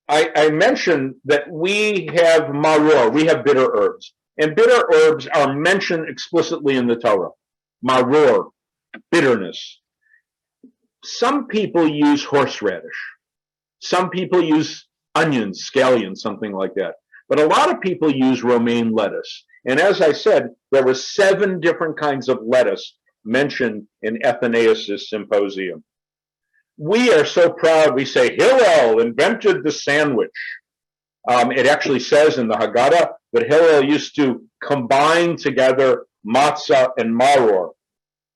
I mentioned that we have maror, we have bitter herbs. And bitter herbs are mentioned explicitly in the Torah. Maror, bitterness. Some people use horseradish. Some people use onions, scallions, something like that. But a lot of people use romaine lettuce. And as I said, there were 7 different kinds of lettuce mentioned in Athanasius' Symposium. We are so proud, we say Hillel invented the sandwich. It actually says in the Haggadah that Hillel used to combine together matzah and maror.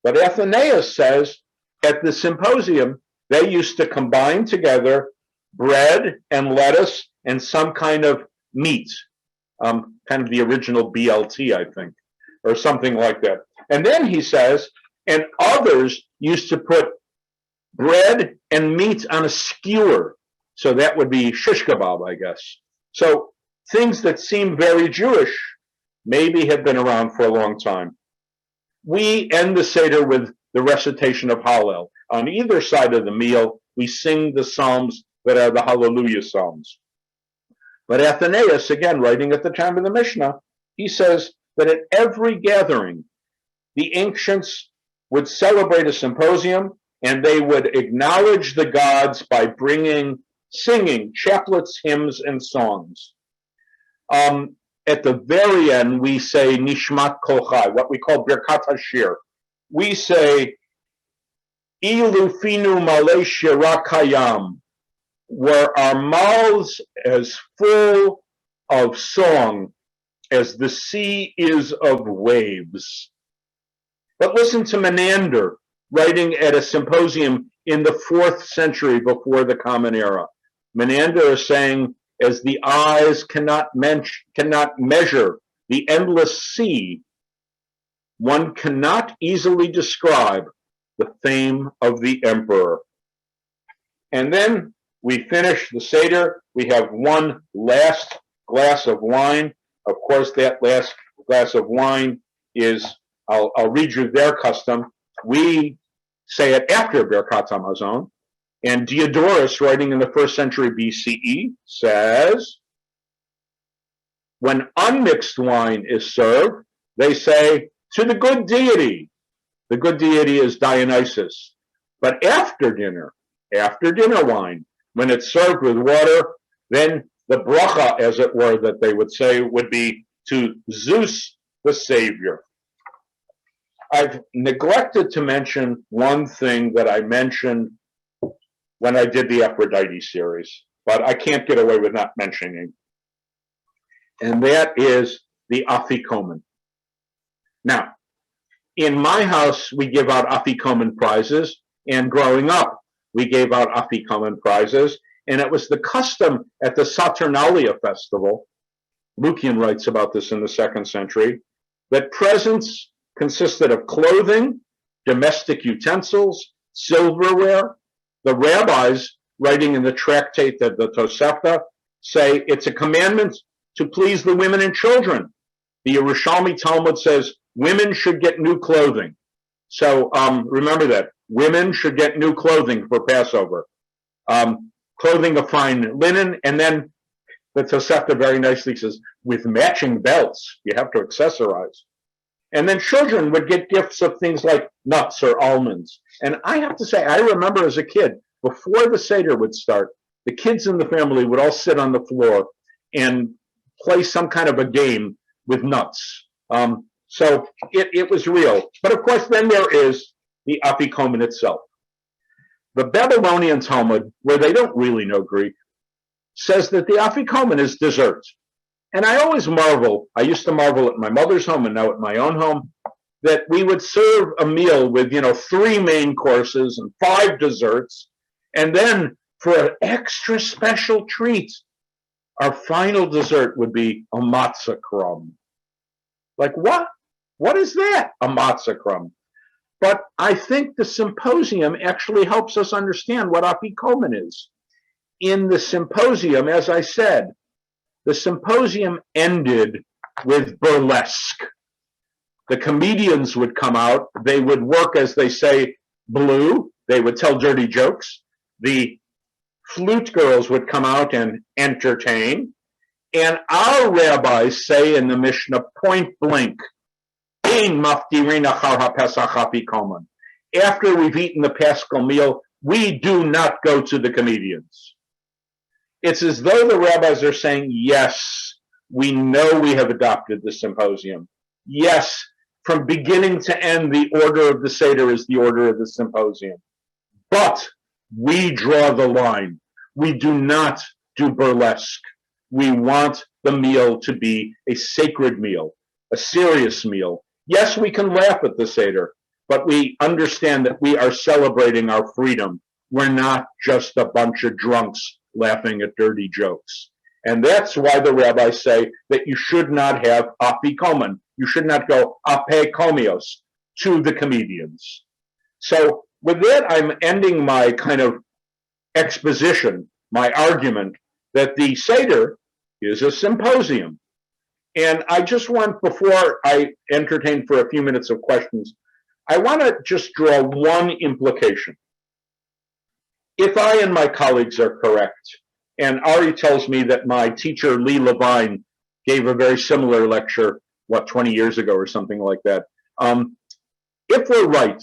But Athanasius says at the symposium, they used to combine together bread and lettuce and some kind of meat, kind of the original BLT, I think, or something like that. And then he says, and others used to put bread and meat on a skewer. So that would be shish kebab, I guess. So things that seem very Jewish maybe have been around for a long time. We end the Seder with the recitation of Hallel. On either side of the meal, we sing the psalms that are the Hallelujah psalms. But Athanasius, again, writing at the time of the Mishnah, he says that at every gathering, the ancients would celebrate a symposium and they would acknowledge the gods by singing chaplets, hymns, and songs. At the very end, we say Nishmat Kol Chai, what we call Birkat Hashir. We say, Ilu Finu Malei Shira Kayam, were our mouths as full of song as the sea is of waves. But listen to Menander, writing at a symposium in the 4th century before the Common Era. Menander is saying, as the eyes cannot measure the endless sea, one cannot easily describe the fame of the emperor. And then we finish the Seder. We have one last glass of wine. Of course, that last glass of wine is, I'll read you their custom. We say it after Birkat Hamazon. And Diodorus, writing in the 1st century BCE, says, when unmixed wine is served, they say, to the good deity. The good deity is Dionysus. But after dinner wine, when it's served with water, then the bracha, as it were, that they would say would be to Zeus, the Savior. I've neglected to mention one thing that I mentioned when I did the Aphrodite series, but I can't get away with not mentioning, and that is the Afikomen. Now, in my house, we give out Afikomen prizes, and growing up, we gave out Afikomen prizes, and it was the custom at the Saturnalia festival, Lucian writes about this in the 2nd century, that presents consisted of clothing, domestic utensils, silverware. The rabbis, writing in the tractate of the Tosefta, say it's a commandment to please the women and children. The Yerushalmi Talmud says women should get new clothing. So remember that. Women should get new clothing for Passover. Clothing of fine linen, and then the Tosefta very nicely says, with matching belts, you have to accessorize. And then children would get gifts of things like nuts or almonds. And I have to say, I remember as a kid, before the Seder would start, the kids in the family would all sit on the floor and play some kind of a game with nuts. So it was real. But of course, then there is the Afikomen itself. The Babylonian Talmud, where they don't really know Greek, says that the afikomen is dessert. And I always marvel, I used to marvel at my mother's home and now at my own home, that we would serve a meal with, 3 main courses and 5 desserts. And then for an extra special treat, our final dessert would be a matzah crumb. Like what? What is that? A matzah crumb. But I think the symposium actually helps us understand what afikomen is. In the symposium, as I said, the symposium ended with burlesque. The comedians would come out. They would work, as they say, blue. They would tell dirty jokes. The flute girls would come out and entertain. And our rabbis say in the Mishnah, point blank, after we've eaten the Paschal meal, we do not go to the comedians. It's as though the rabbis are saying, yes, we know we have adopted the symposium. Yes, from beginning to end, the order of the Seder is the order of the symposium. But we draw the line. We do not do burlesque. We want the meal to be a sacred meal, a serious meal. Yes, we can laugh at the Seder, but we understand that we are celebrating our freedom. We're not just a bunch of drunks laughing at dirty jokes. And that's why the rabbis say that you should not have afikomen. You should not go apekomios to the comedians. So with that, I'm ending my kind of exposition, my argument that the Seder is a symposium. And I just want, before I entertain for a few minutes of questions, I want to just draw one implication. If I and my colleagues are correct, and Ari tells me that my teacher, Lee Levine, gave a very similar lecture, 20 years ago or something like that. If we're right,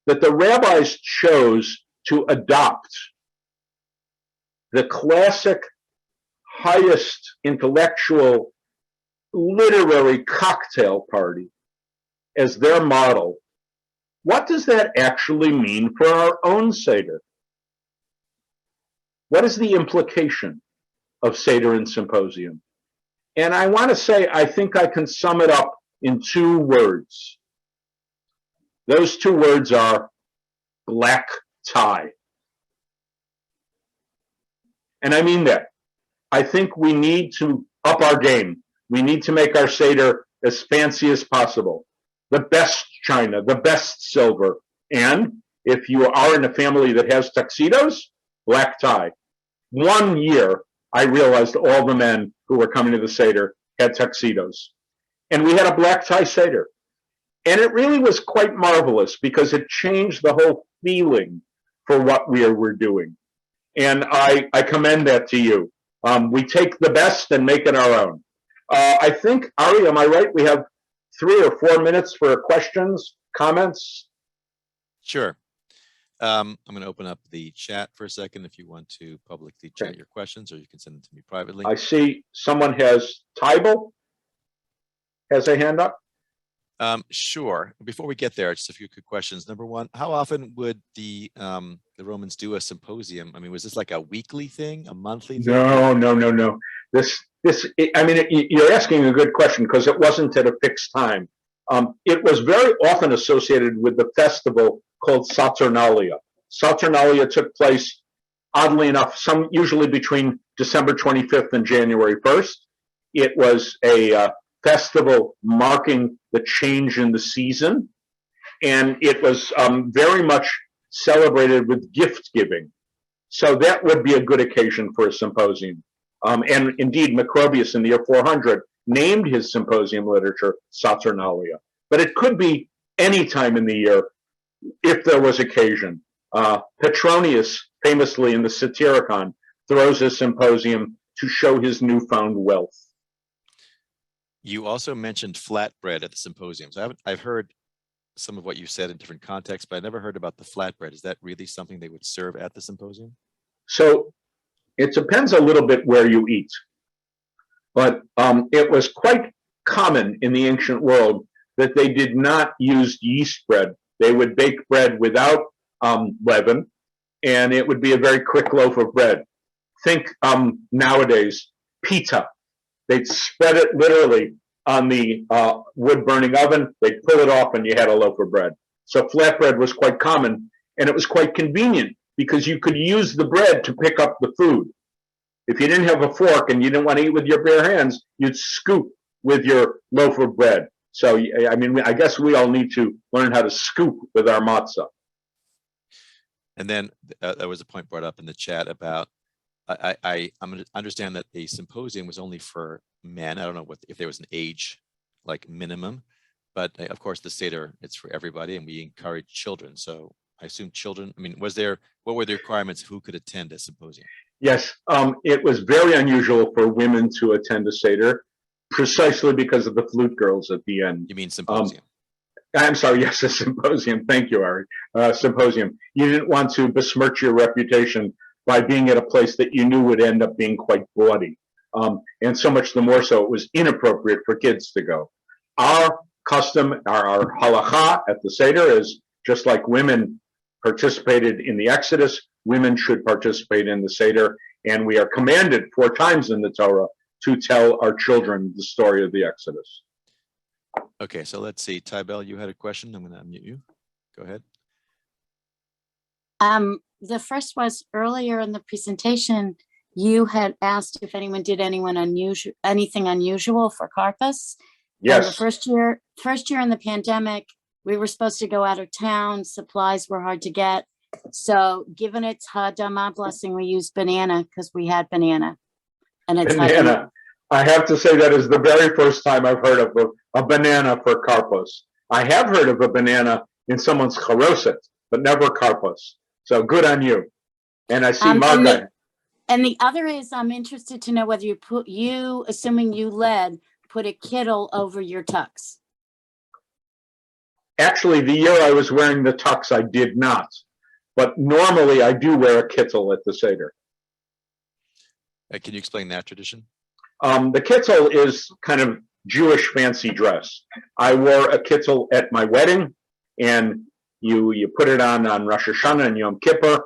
that the rabbis chose to adopt the classic, highest intellectual, literary cocktail party as their model, what does that actually mean for our own Seder? What is the implication of Seder and Symposium? And I want to say, I think I can sum it up in 2 words. Those 2 words are black tie. And I mean that. I think we need to up our game. We need to make our Seder as fancy as possible. The best china, the best silver. And if you are in a family that has tuxedos, black tie. 1 year, I realized all the men who were coming to the Seder had tuxedos. And we had a black tie Seder. And it really was quite marvelous because it changed the whole feeling for what we were doing. And I commend that to you. We take the best and make it our own. I think, Ari, am I right? We have 3 or 4 minutes for questions, comments. Sure. I'm going to open up the chat for a second if you want to publicly chat your questions, or you can send them to me privately. I see someone has, Tybal has a hand up. Sure. Before we get there, just a few quick questions. Number one, how often would the Romans do a symposium? I mean, was this like a weekly thing, a monthly thing? No. You're asking a good question because it wasn't at a fixed time. It was very often associated with the festival called Saturnalia. Saturnalia took place, oddly enough, usually between December 25th and January 1st. It was a festival marking the change in the season, and it was very much celebrated with gift giving. So that would be a good occasion for a symposium. And indeed, Macrobius in the year 400 named his symposium literature Saturnalia. But it could be any time in the year if there was occasion. Petronius, famously in the Satyricon, throws a symposium to show his newfound wealth. You also mentioned flatbread at the symposium. So I've heard some of what you said in different contexts, but I never heard about the flatbread. Is that really something they would serve at the symposium? So it depends a little bit where you eat. But it was quite common in the ancient world that they did not use yeast bread. They would bake bread without leaven, and it would be a very quick loaf of bread. Think nowadays, pita. They'd spread it literally on the wood-burning oven. They'd pull it off, and you had a loaf of bread. So flatbread was quite common, and it was quite convenient because you could use the bread to pick up the food. If you didn't have a fork and you didn't want to eat with your bare hands, you'd scoop with your loaf of bread. So, I mean, I guess we all need to learn how to scoop with our matzah. And then there was a point brought up in the chat about, I understand that the symposium was only for men. I don't know if there was an age like minimum, but of course the Seder, it's for everybody, and we encourage children. So I assume children, I mean, what were the requirements? Who could attend a symposium? Yes, it was very unusual for women to attend a Seder, precisely because of the flute girls at the end. You mean symposium? I'm sorry, yes, a symposium. Thank you, Ari. Symposium. You didn't want to besmirch your reputation by being at a place that you knew would end up being quite bawdy. And so much the more so, it was inappropriate for kids to go. Our custom, our halacha at the Seder is just like women participated in the Exodus, women should participate in the Seder, and we are commanded 4 times in the Torah to tell our children the story of the Exodus. Okay, so let's see. Tybell, you had a question. I'm going to unmute you. Go ahead. The first was earlier in the presentation, you had asked if anyone did anything unusual for Karpas. Yes. And the first year in the pandemic, we were supposed to go out of town. Supplies were hard to get. So given its Hadamah blessing, we used banana because we had banana. And it's banana. I have to say that is the very first time I've heard of a banana for Karpas. I have heard of a banana in someone's charoset, but never Karpas. So good on you. And I see Margaret. And the other is, I'm interested to know whether assuming you led, put a kittel over your tux. Actually, the year I was wearing the tux, I did not. But normally I do wear a kittel at the Seder. Can you explain that tradition? The kittel is kind of Jewish fancy dress. I wore a kittel at my wedding, and you put it on Rosh Hashanah and Yom Kippur.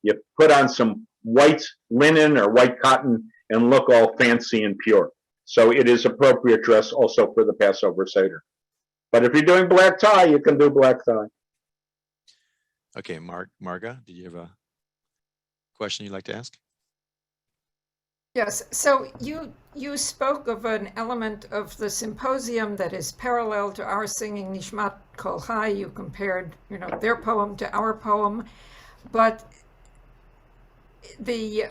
You put on some white linen or white cotton and look all fancy and pure. So it is appropriate dress also for the Passover Seder. But if you're doing black tie, you can do black tie. Okay, Marga, did you have a question you'd like to ask? Yes, so you spoke of an element of the symposium that is parallel to our singing Nishmat Kol Chai. You compared, their poem to our poem, but the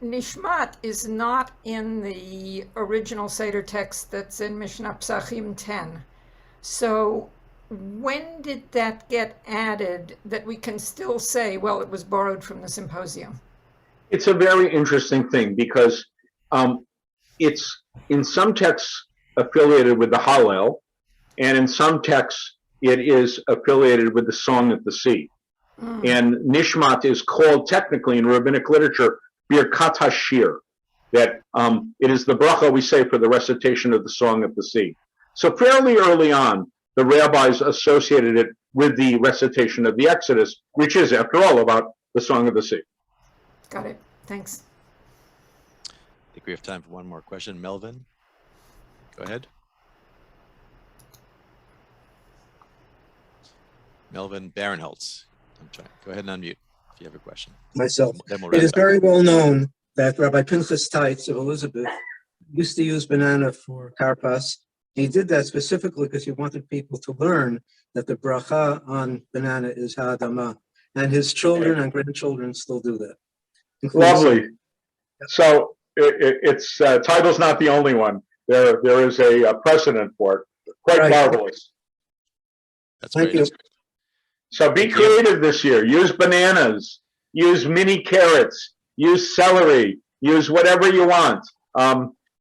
Nishmat is not in the original Seder text that's in Mishnah Psachim 10. So when did that get added that we can still say, well, it was borrowed from the symposium? It's a very interesting thing because it's in some texts affiliated with the Hallel, and in some texts it is affiliated with the Song at the Sea. And Nishmat is called technically in rabbinic literature Birkat HaShir, that it is the bracha we say for the recitation of the Song at the Sea. So fairly early on, the rabbis associated it with the recitation of the Exodus, which is, after all, about the Song of the Sea. Got it. Thanks. I think we have time for one more question. Melvin, go ahead. Melvin Barinholtz. Go ahead and unmute if you have a question. Myself. It is very well known that Rabbi Pinchas Teitz of Elizabeth used to use banana for Karpas. He did that specifically because he wanted people to learn that the bracha on banana is Ha'adamah. And his children and grandchildren still do that. Lovely. So it's title's not the only one. There is a precedent for it. Quite marvelous. That's Thank great. you. So be creative this year. Use bananas. Use mini carrots. Use celery. Use whatever you want.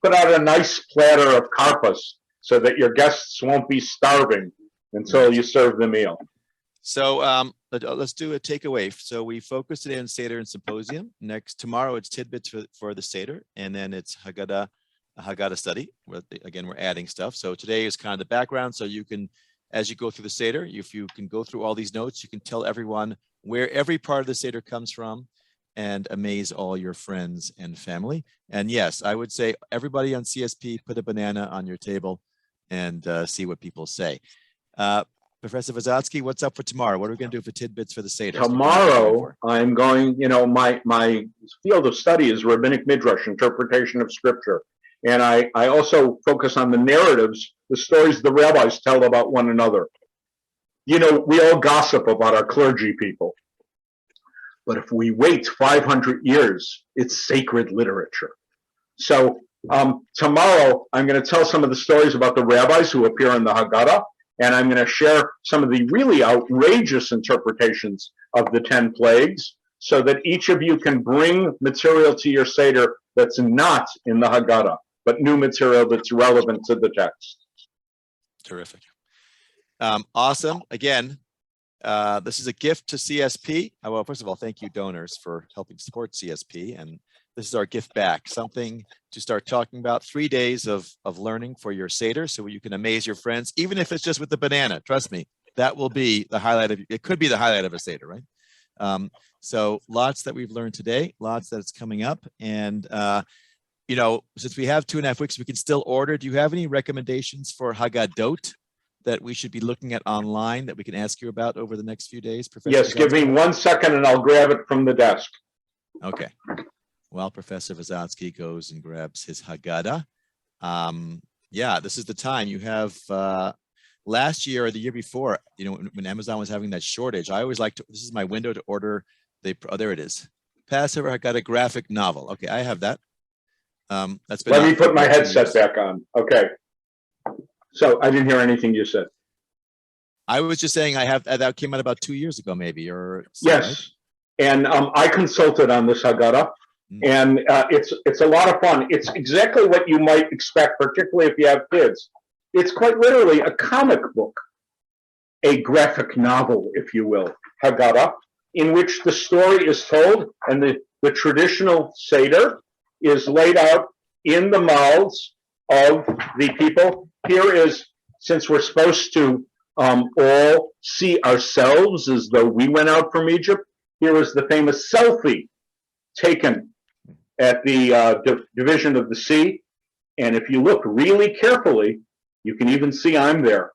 Put out a nice platter of karpas so that your guests won't be starving until you serve the meal. So let's do a takeaway. So we focused today on Seder and Symposium. Tomorrow it's tidbits for the Seder, and then it's Haggadah study. Again, we're adding stuff. So today is kind of the background. So you can, as you go through the Seder, if you can go through all these notes, you can tell everyone where every part of the Seder comes from, and amaze all your friends and family. And yes, I would say everybody on CSP, put a banana on your table and see what people say. Professor Visotzky, what's up for tomorrow? What are we going to do for tidbits for the Seder? Tomorrow, I'm going, my field of study is rabbinic Midrash, interpretation of scripture. And I also focus on the narratives, the stories the rabbis tell about one another. We all gossip about our clergy people. But if we wait 500 years, it's sacred literature. So tomorrow, I'm going to tell some of the stories about the rabbis who appear in the Haggadah, and I'm going to share some of the really outrageous interpretations of the 10 plagues so that each of you can bring material to your Seder that's not in the Haggadah, but new material that's relevant to the text. Terrific. Awesome. Again, this is a gift to CSP. Well, first of all, thank you, donors, for helping support CSP. And this is our gift back, something to start talking about. 3 days of learning for your Seder so you can amaze your friends, even if it's just with the banana. Trust me, that will be the highlight of it. Could be the highlight of a Seder, right? So lots that we've learned today, lots that's coming up. And, since we have 2.5 weeks, we can still order. Do you have any recommendations for Haggadot that we should be looking at online that we can ask you about over the next few days, Professor? Yes, give me 1 second and I'll grab it from the desk. Okay. Well, Professor Visotzky goes and grabs his Haggadah. Yeah, this is the time. You have last year or the year before, when Amazon was having that shortage, I always like to, this is my window to order there it is. Passover Haggadah graphic novel. Okay, I have that. That's been. Let me put my headset back on. Okay. So I didn't hear anything you said. I was just saying I have that came out about 2 years ago, maybe, or yes. Right? And I consulted on this Haggadah, and it's a lot of fun. It's exactly what you might expect, particularly if you have kids. It's quite literally a comic book, a graphic novel, if you will, Haggadah, in which the story is told, and the traditional Seder is laid out in the mouths of the people. Here is, since we're supposed to all see ourselves as though we went out from Egypt, here is the famous selfie taken at the division of the sea. And if you look really carefully, you can even see I'm there.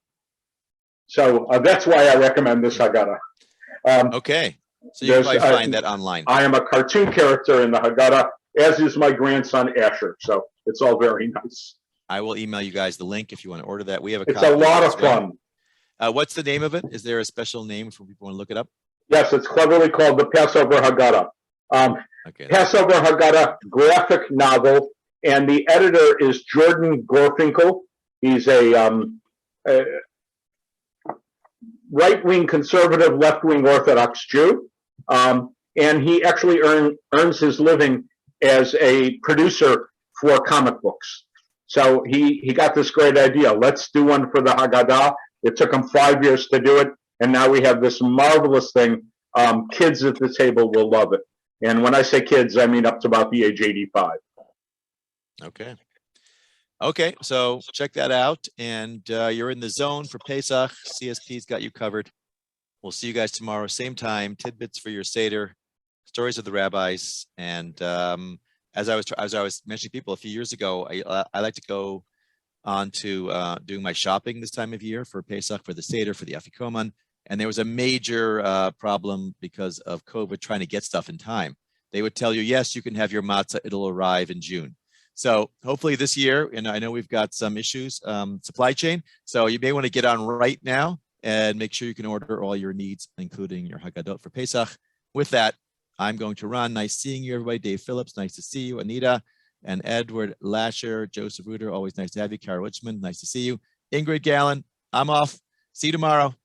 So that's why I recommend this Haggadah. Okay, so you can probably find that online. I am a cartoon character in the Haggadah, as is my grandson Asher. So it's all very nice. I will email you guys the link if you want to order that. We have a It's a lot of fun. What's the name of it? Is there a special name for people who want to look it up? Yes, it's cleverly called the Passover Haggadah. Okay. Passover Haggadah graphic novel, and the editor is Jordan Gorfinkel. He's a right-wing conservative, left-wing Orthodox Jew, and he actually earns his living as a producer for comic books. So he got this great idea. Let's do one for the Haggadah. It took him 5 years to do it, and now we have this marvelous thing. Kids at the table will love it. And when I say kids, I mean up to about the age 85. Okay. Okay, so check that out. And you're in the zone for Pesach. CSP's got you covered. We'll see you guys tomorrow, same time. Tidbits for your Seder, stories of the rabbis. And as I was mentioning people a few years ago, I like to go on to doing my shopping this time of year for Pesach, for the Seder, for the Afikoman. And there was a major problem because of COVID trying to get stuff in time. They would tell you, yes, you can have your matzah, it'll arrive in June. So hopefully this year, and I know we've got some issues, supply chain. So you may want to get on right now and make sure you can order all your needs, including your Haggadot for Pesach. With that, I'm going to run. Nice seeing you, everybody. Dave Phillips, nice to see you. Anita and Edward Lasher, Joseph Ruder, always nice to have you. Carol Richmond, nice to see you. Ingrid Gallen, I'm off. See you tomorrow.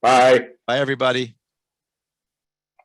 Bye. Bye, everybody.